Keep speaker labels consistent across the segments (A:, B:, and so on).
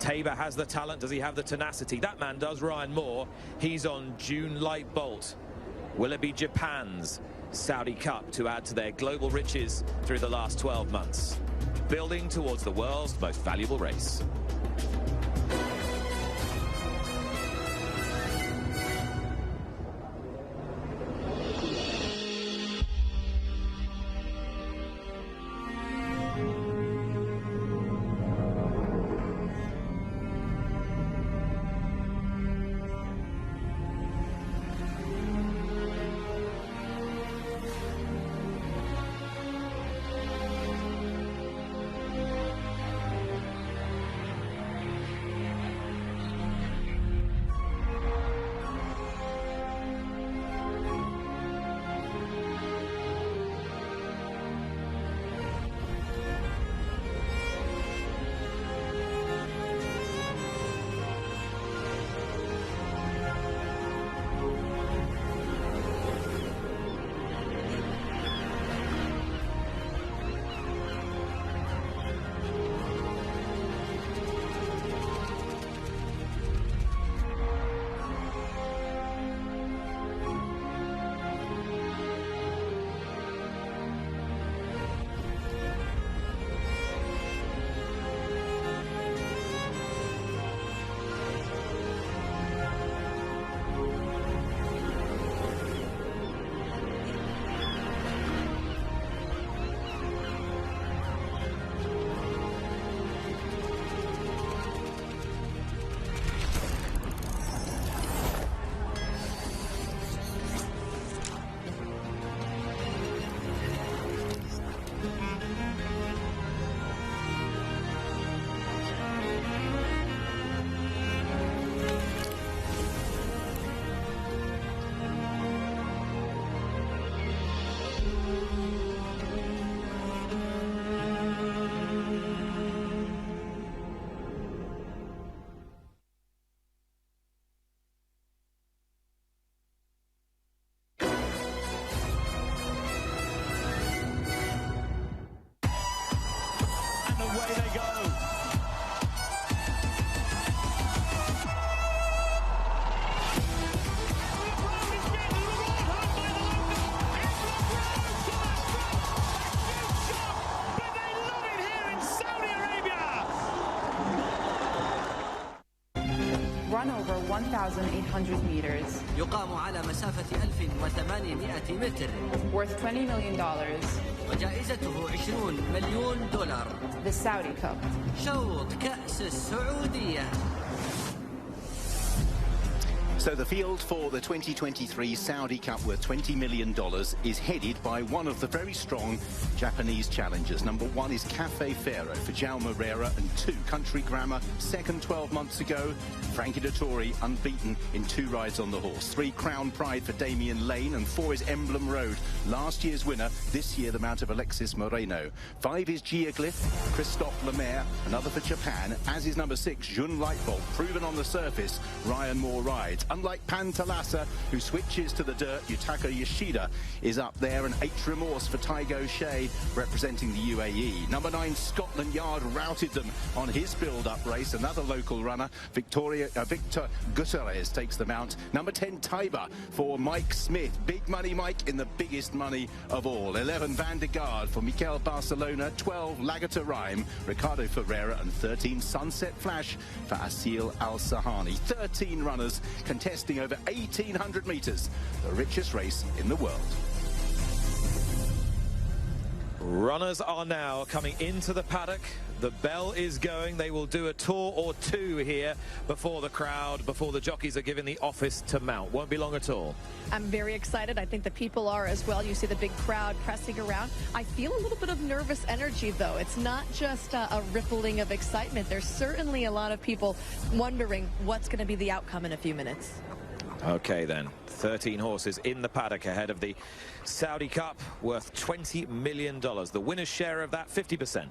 A: Tabor has the talent. Does he have the tenacity? That man does. Ryan Moore. He's on June Light Bolt. Will it be Japan's Saudi Cup to add to their global riches through the last 12 months? Building towards the world's most valuable race.
B: Run over 1,800 meters.
C: يقام على مسافة 1800 متر.
B: Worth $20 million.
C: وجائزته $20 مليون.
B: The Saudi Cup.
C: شوط كأس السعودية.
D: So the field for the 2023 Saudi Cup worth $20 million is headed by one of the very strong Japanese challengers. Number 1 is Cafe Fero for João Moreira and 2 Country Grammar. Second 12 months ago, Frankie Dettori unbeaten in 2 rides on the horse. 3 Crown Pride for Damian Lane and 4 is Emblem Road. Last year's winner, this year the mount of Alexis Moreno. 5 is Geoglyph, Christophe Lemaire, another for Japan, as is number 6, June Lightbolt, proven on the surface, Ryan Moore rides. Unlike Pantalassa, who switches to the dirt, Yutaka Yoshida is up there, and H Remorse for Taigo Shea, representing the UAE. Number 9, Scotland Yard routed them on his build-up race. Another local runner, Victor Gutierrez, takes the mount. Number 10, Tiber for Mike Smith. Big money Mike in the biggest money of all. 11, Van der Gaard for Mikel Barcelona. 12, Lagata Rhyme, Ricardo Ferreira, and 13, Sunset Flash for Asil Al-Sahani. 13 runners contesting over 1,800 metres, the richest race in the world.
A: Runners are now coming into the paddock. The bell is going. They will do a tour or two here before the crowd, before the jockeys are given the office to mount. Won't be long at all.
E: I'm very excited. I think the people are as well. You see the big crowd pressing around. I feel a little bit of nervous energy, though. It's not just a rippling of excitement. There's certainly a lot of people wondering what's going to be the outcome in a few minutes.
A: Okay, then. 13 horses in the paddock ahead of the Saudi Cup, worth $20 million. The winner's share of that, 50%.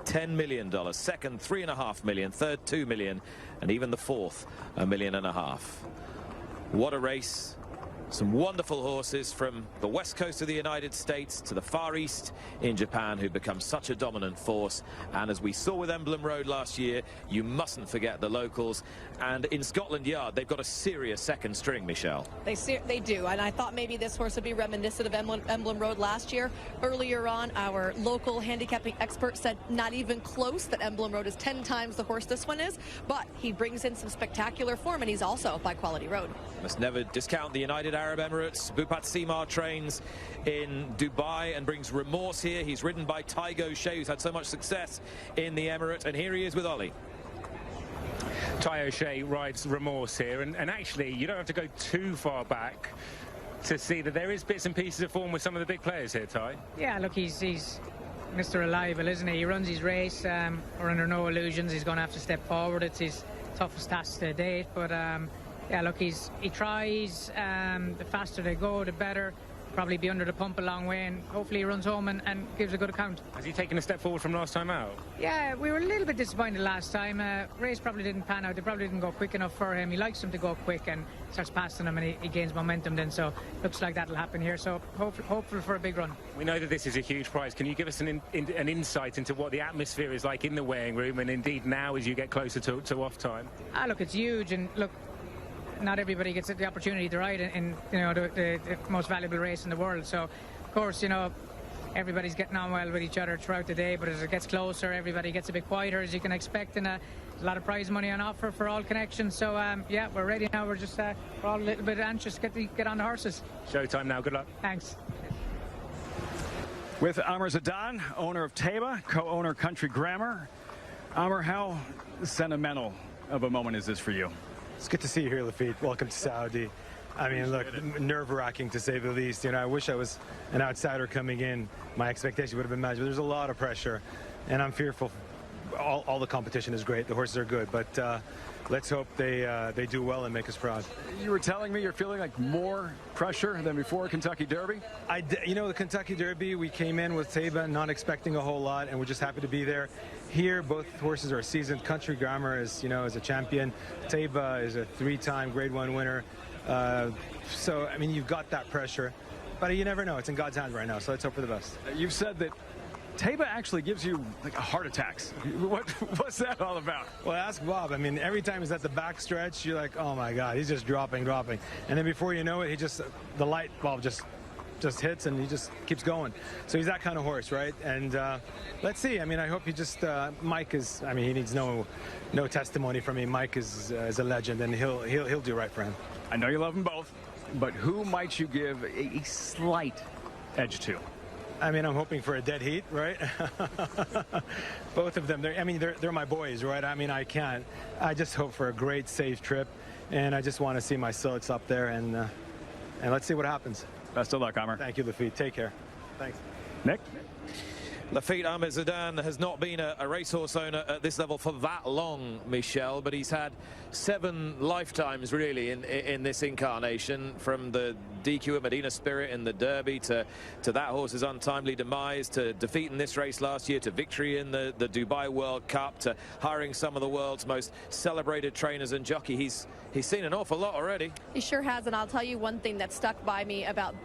A: $10 million. Second, $3.5 million. Third, $2 million. And even the fourth, $1.5 million. What a race. Some wonderful horses from the west coast of the United States to the far east in Japan who become such a dominant force. And as we saw with Emblem Road last year, you mustn't forget the locals. And in Scotland Yard, they've got a serious second string, Michelle.
E: They do, and I thought maybe this horse would be reminiscent of Emblem Road last year. Earlier on, our local handicapping expert said not even close, that Emblem Road is 10 times the horse this one is. But he brings in some spectacular form, and he's also by Quality Road.
A: Must never discount the United Arab Emirates. Bupat Simar trains in Dubai and brings remorse here. He's ridden by Tygo Shea, who's had so much success in the Emirate, and here he is with Ollie.
F: Ty O'Shea rides remorse here, and actually you don't have to go too far back to see that there is bits and pieces of form with some of the big players here, Ty.
G: Yeah, look, he's Mr. Reliable, isn't he? He runs his race, we're under no illusions he's going to have to step forward. It's his toughest task to date, but yeah, look, he tries. The faster they go, the better. Probably be under the pump a long way, and hopefully he runs home and gives a good account.
F: Has he taken a step forward from last time out?
G: Yeah, we were a little bit disappointed last time. Race probably didn't pan out. They probably didn't go quick enough for him. He likes them to go quick and starts passing them, and he gains momentum then. So looks like that'll happen here. So hopeful for a big run.
F: We know that this is a huge prize. Can you give us an insight into what the atmosphere is like in the weighing room, and indeed now as you get closer to off time?
G: Look, it's huge, and look, not everybody gets the opportunity to ride in the most valuable race in the world. So, of course, everybody's getting on well with each other throughout the day. But as it gets closer, everybody gets a bit quieter, as you can expect, and a lot of prize money on offer for all connections. So, yeah, we're ready now. We're just we're all a little bit anxious to get on the horses.
F: Showtime now. Good luck.
G: Thanks.
H: With Amr Zadan, owner of Taiba, co-owner Country Grammar. Amr, how sentimental of a moment is this for you?
I: It's good to see you here, Lafitte. Welcome to Saudi. I mean, look, nerve-wracking to say the least. I wish I was an outsider coming in. My expectation would have been matched, but there's a lot of pressure, and I'm fearful. All the competition is great. The horses are good, but let's hope they do well and make us proud.
H: You were telling me you're feeling like more pressure than before Kentucky Derby?
I: The Kentucky Derby, we came in with Taiba not expecting a whole lot, and we're just happy to be there. Here, both horses are seasoned. Country Grammar is a champion. Taiba is a 3-time Grade 1 winner. So, I mean, you've got that pressure, but you never know. It's in God's hands right now, so let's hope for the best.
H: You've said that Taiba actually gives you like heart attacks. What's that all about?
I: Well, ask Bob. I mean, every time he's at the back stretch, you're like, oh my God, he's just dropping. And then before you know it, the light bulb just hits and he just keeps going. So he's that kind of horse, right? And let's see. I mean, I hope he just, Mike is, I mean, he needs no testimony from me. Mike is a legend, and he'll do right for him.
H: I know you love them both, but who might you give a slight edge to?
I: I mean, I'm hoping for a dead heat, right? Both of them. They're my boys, right? I mean, I just hope for a great, safe trip, and I just want to see my silks up there, and let's see what happens.
H: Best of luck, Amr.
I: Thank you, Lafitte. Take care. Thanks.
H: Nick?
A: Lafitte Ahmed Zidane has not been a racehorse owner at this level for that long, Michelle, but he's had 7 lifetimes really in this incarnation, from the DQ at Medina Spirit in the Derby to that horse's untimely demise, to defeat in this race last year, to victory in the Dubai World Cup, to hiring some of the world's most celebrated trainers and jockey. He's seen an awful lot already.
E: He sure has, and I'll tell you one thing that stuck by me about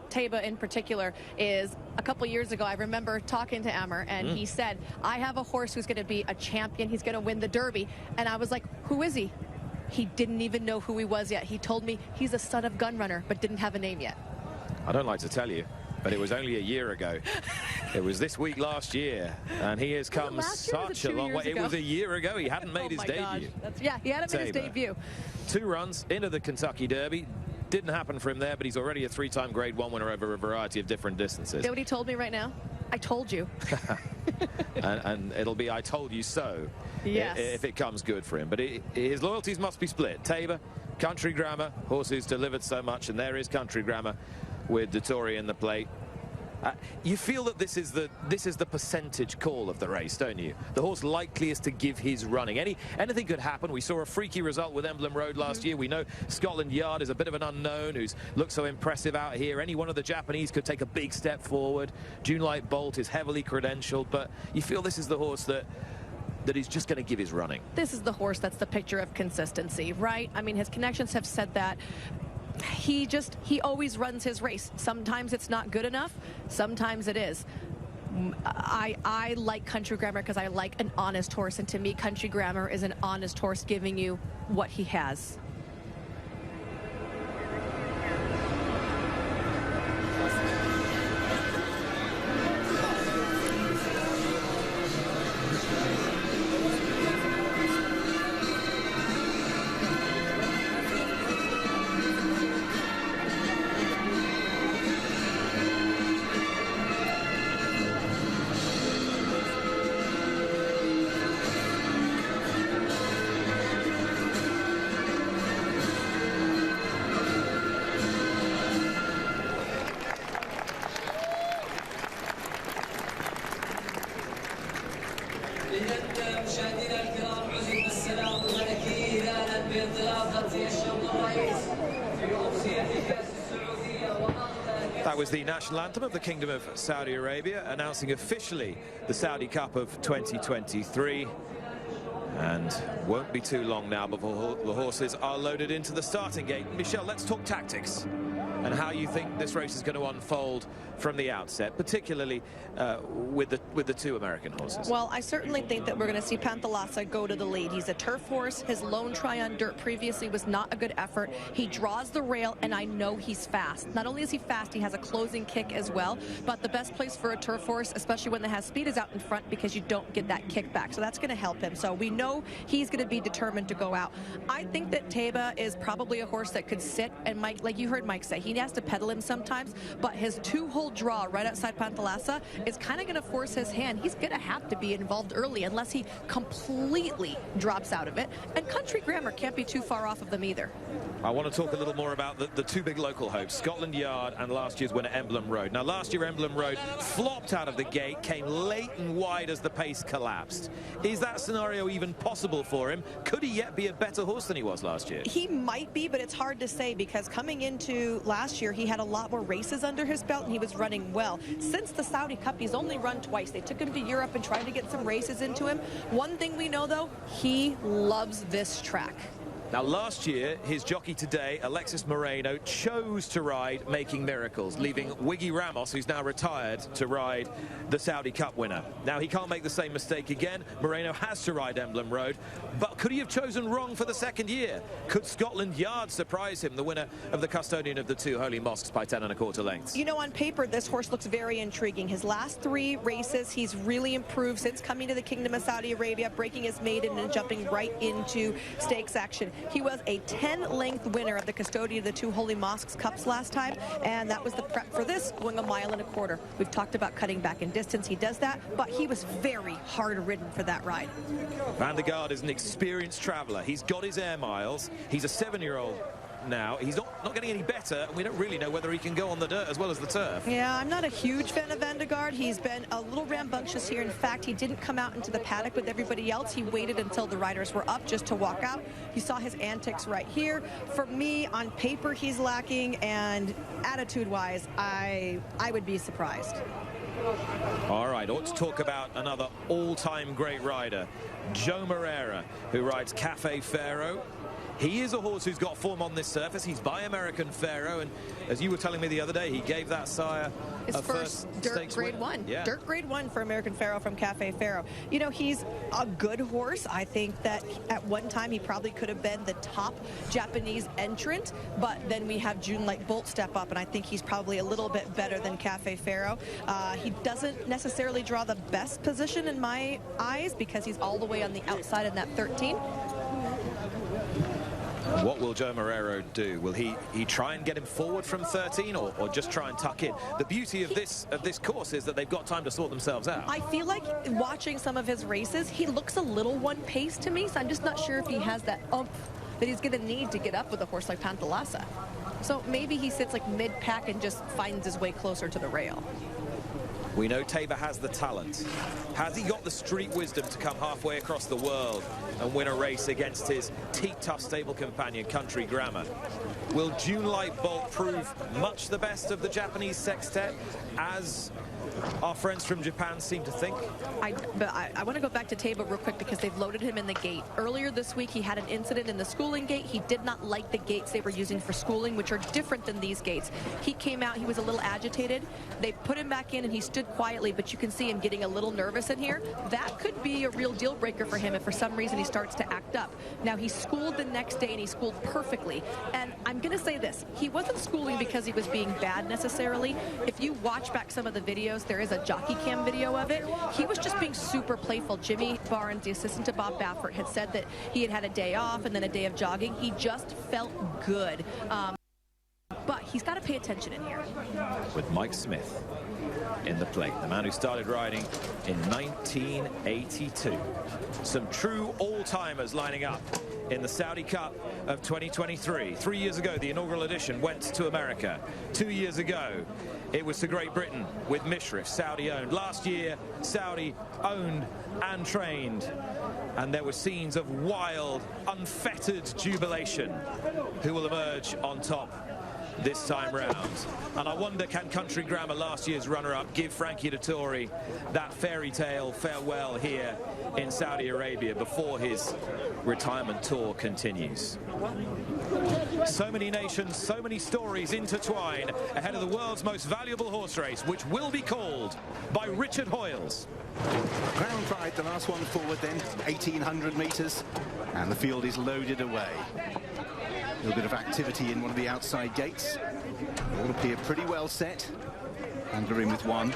E: Taiba in particular is a couple years ago I remember talking to Amr, and he said, I have a horse who's going to be a champion, he's going to win the Derby. And I was like, who is he? He didn't even know who he was yet. He told me he's a son of Gunrunner, but didn't have a name yet.
A: I don't like to tell you, but it was only a year ago. It was this week last year, and he has come such a long way. It was a year ago. He hadn't made his debut.
E: Yeah, he hadn't made his debut.
A: 2 runs into the Kentucky Derby. Didn't happen for him there, but he's already a 3-time Grade 1 winner over a variety of different distances.
E: You know what he told me right now? I told you.
A: and it'll be I told you so,
E: yes,
A: if it comes good for him. But his loyalties must be split. Taiba, Country Grammar, horse who's delivered so much, and there is Country Grammar with Dettori in the plate. You feel that this is the percentage call of the race, don't you? The horse likeliest to give his running. Anything could happen. We saw a freaky result with Emblem Road last year. We know Scotland Yard is a bit of an unknown who's looked so impressive out here. Any one of the Japanese could take a big step forward. June Light Bolt is heavily credentialed, but you feel this is the horse that he's just going to give his running.
E: This is the horse that's the picture of consistency, right? I mean, his connections have said that. he always runs his race. Sometimes it's not good enough, sometimes it is. I like Country Grammar because I like an honest horse, and to me Country Grammar is an honest horse giving you what he has.
A: That was the national anthem of the Kingdom of Saudi Arabia, announcing officially the Saudi Cup of 2023. And won't be too long now before the horses are loaded into the starting gate. Michelle, let's talk tactics and how you think this race is going to unfold from the outset, particularly with the two American horses.
E: Well, I certainly think that we're going to see Panthalassa go to the lead. He's a turf horse. His lone try on dirt previously was not a good effort. He draws the rail, and I know he's fast. Not only is he fast, he has a closing kick as well, but the best place for a turf horse, especially when it has speed, is out in front because you don't get that kickback. So that's going to help him. So we know he's going to be determined to go out. I think that Taiba is probably a horse that could sit, and Mike, like you heard Mike say, he has to pedal him sometimes, but his two-hole draw right outside Panthalassa is kind of going to force his hand. He's going to have to be involved early unless he completely drops out of it, and Country Grammar can't be too far off of them either.
A: I want to talk a little more about the two big local hopes, Scotland Yard and last year's winner Emblem Road. Now, last year Emblem Road flopped out of the gate, came late and wide as the pace collapsed. Is that scenario even possible for him? Could he yet be a better horse than he was last year?
E: He might be, but it's hard to say because coming into last year, he had a lot more races under his belt and he was running well. Since the Saudi Cup, he's only run twice. They took him to Europe and tried to get some races into him. One thing we know, though, he loves this track.
A: Now, last year, his jockey today, Alexis Moreno, chose to ride Making Miracles, leaving Wiggy Ramos, who's now retired, to ride the Saudi Cup winner. Now, he can't make the same mistake again. Moreno has to ride Emblem Road. But could he have chosen wrong for the second year? Could Scotland Yard surprise him, the winner of the custodian of the two holy mosques, by 10 1/4 lengths?
E: You know, on paper, this horse looks very intriguing. His last three races, he's really improved since coming to the Kingdom of Saudi Arabia, breaking his maiden and jumping right into stakes action. He was a 10-length winner of the custodian of the two Holy Mosques Cups last time, and that was the prep for this, going 1.25 miles. We've talked about cutting back in distance. He does that, but he was very hard-ridden for that ride.
A: Van der Gaard is an experienced traveller. He's got his air miles. He's a 7-year-old now. He's not getting any better, and we don't really know whether he can go on the dirt as well as the turf.
E: Yeah, I'm not a huge fan of Van der Gaard. He's been a little rambunctious here. In fact, he didn't come out into the paddock with everybody else. He waited until the riders were up just to walk out. You saw his antics right here. For me, on paper, he's lacking, and attitude-wise, I would be surprised.
A: All right, ought to talk about another all-time great rider, Joe Moreira, who rides Cafe Pharaoh. He is a horse who's got form on this surface. He's by American Pharaoh, and as you were telling me the other day, he gave that sire
E: his
A: a
E: first dirt grade
A: win.
E: 1.
A: Yeah.
E: Dirt grade 1 for American Pharaoh from Cafe Pharaoh. You know, he's a good horse. I think that at one time he probably could have been the top Japanese entrant, but then we have June Light Bolt step up, and I think he's probably a little bit better than Cafe Pharaoh. He doesn't necessarily draw the best position in my eyes because he's all the way on the outside in that 13.
A: What will Joe Moreira do? Will he try and get him forward from 13 or just try and tuck in? The beauty of this course is that they've got time to sort themselves out.
E: I feel like watching some of his races, he looks a little one-pace to me, so I'm just not sure if he has that oomph that he's going to need to get up with a horse like Panthalassa. So maybe he sits like mid-pack and just finds his way closer to the rail.
A: We know Taiba has the talent. Has he got the street wisdom to come halfway across the world and win a race against his teak-tough stable companion, Country Grammar? Will June Light Bolt prove much the best of the Japanese sextet, as our friends from Japan seem to think.
E: But I want to go back to Taiba real quick because they've loaded him in the gate. Earlier this week, he had an incident in the schooling gate. He did not like the gates they were using for schooling, which are different than these gates. He came out, he was a little agitated. They put him back in and he stood quietly, but you can see him getting a little nervous in here. That could be a real deal breaker for him if for some reason he starts to act up. Now, he schooled the next day and he schooled perfectly. And I'm going to say this, he wasn't schooling because he was being bad necessarily. If you watch back some of the videos, there is a jockey cam video of it. He was just being super playful. Jimmy Barnes, the assistant to Bob Baffert, had said that he had a day off and then a day of jogging. He just felt good. But he's got to pay attention in here.
A: With Mike Smith in the plate, the man who started riding in 1982. Some true all-timers lining up in the Saudi Cup of 2023. 3 years ago, the inaugural edition went to America. 2 years ago, it was to Great Britain with Mishriff, Saudi-owned. Last year, Saudi owned and trained. And there were scenes of wild, unfettered jubilation. Who will emerge on top this time round? And I wonder, can Country Grammar, last year's runner-up, give Frankie Dettori that fairy tale farewell here in Saudi Arabia before his retirement tour continues? So many nations, so many stories intertwine ahead of the world's most valuable horse race, which will be called by Richard Hoyles.
D: Crown Pride, the last one forward then, 1,800 metres, and the field is loaded away. A little bit of activity in one of the outside gates. All appear pretty well set. Handler in with one.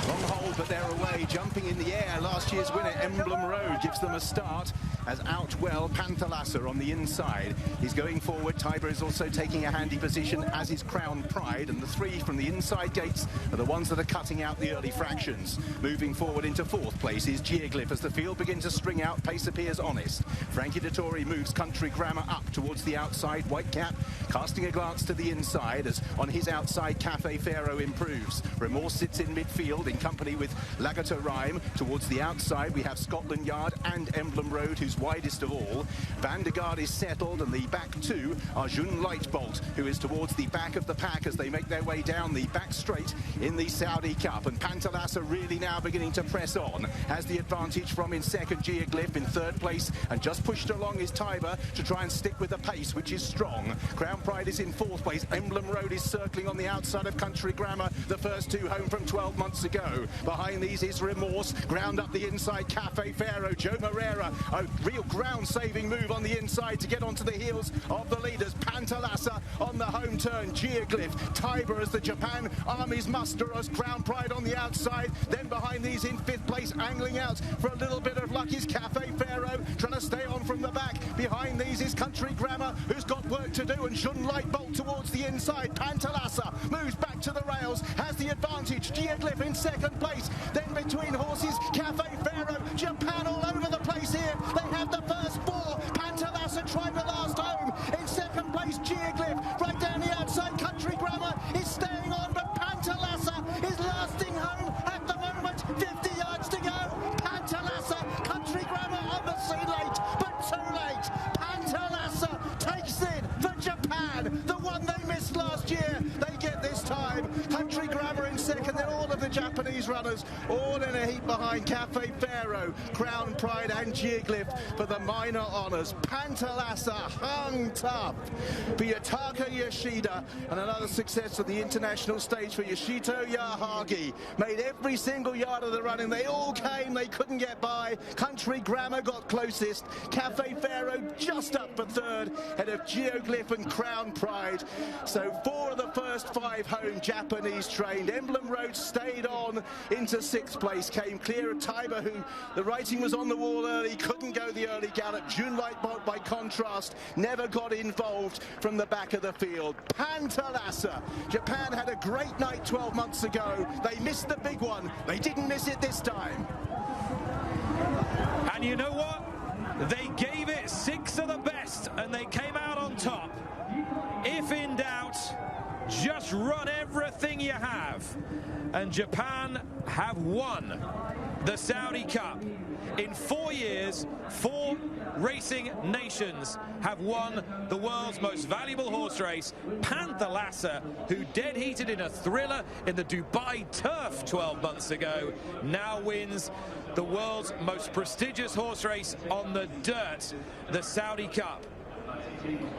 D: Long hold, but they're away. Jumping in the air. Last year's winner, Emblem Road, gives them a start. As out well, Pantalasa on the inside. He's going forward. Taiba is also taking a handy position, as is Crown Pride. And the three from the inside gates are the ones that are cutting out the early fractions. Moving forward into fourth place is Geoglyph. As the field begins to string out, pace appears honest. Frankie Dettori moves Country Grammar up towards the outside. Whitecap casting a glance to the inside, as on his outside, Cafe Pharaoh improves. Remorse sits in midfield in company with Lagata Rhyme. Towards the outside, we have Scotland Yard and Emblem Road, who's widest of all. Vandergaard is settled, and the back two are Jun Lightbolt, who is towards the back of the pack as they make their way down the back straight in the Saudi Cup. And Pantalasa really now beginning to press on. Has the advantage from in second, Geoglyph in third place, and just pushed along is Taiba to try and stick with the pace, which is strong. Crown Pride is in fourth place. Emblem Road is circling on the outside of Country Grammar, the first two home from 12 months ago. Behind these is Remorse. Ground up the inside, Cafe Pharaoh. Joe Moreira, a real ground-saving move on the inside to get onto the heels of the leaders. Pantalasa on the home turn. Geoglyph, Taiba as the Japan armies muster us. Crown Pride on the outside. Then behind these in fifth place, angling out for a little bit of luck is Cafe Pharaoh, trying to stay on from the back. Behind these is Country Grammar, who's got work to do, and Jun Lightbolt towards the inside. Pantalasa moves back to the rails, has the advantage. Geoglyph in second place. Then between horses, Cafe Pharaoh, Japan all over the place here. They have the first four. Pantalasa tried the last home. In second place, Geoglyph. Right down the outside, Country Grammar is staying on, but Pantalasa is lasting home at the moment. 50 yards to go. Pantalasa, Country Grammar on the scene late, but too late. Pantalasa takes it for Japan. The one they missed last year, they get this time. Country Grammar in second, then all of the Japanese runners all in a heap behind Cafe Pharaoh, Crown Pride and Geoglyph for the minor honours. Pantalasa hung tough for Yutaka Yoshida, and another success on the international stage for Yoshito Yahagi. Made every single yard of the running. They all came, they couldn't get by. Country Grammar got closest. Cafe Pharaoh just up for third, ahead of Geoglyph and Crown Pride. So four of the first five home Japanese trained. Emblem Road stayed on into sixth place, came clear of Taiba, who the writing was on the wall early, couldn't go the early gallop. Jun Lightbolt, by contrast, never got involved from the back of the field. Pantalasa, Japan had a great night 12 months ago. They missed the big one. They didn't miss it this time.
A: And you know what? They gave it six of the best, and they came out on top. If in doubt, just run everything you have. And Japan have won the Saudi Cup In 4 years, 4 racing nations have won the world's most valuable horse race. Panthalassa, who dead heated in a thriller in the Dubai Turf 12 months ago, now wins the world's most prestigious horse race on the dirt, the Saudi Cup.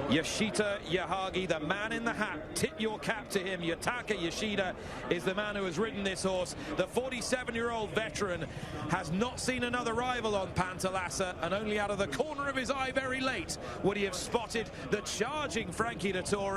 A: Yoshita Yahagi, the man in the hat, tip your cap to him. Yutaka Yoshida is the man who has ridden this horse. The 47-year-old veteran has not seen another rival on Panthalassa, and only out of the corner of his eye very late would he have spotted the charging Frankie Dettori.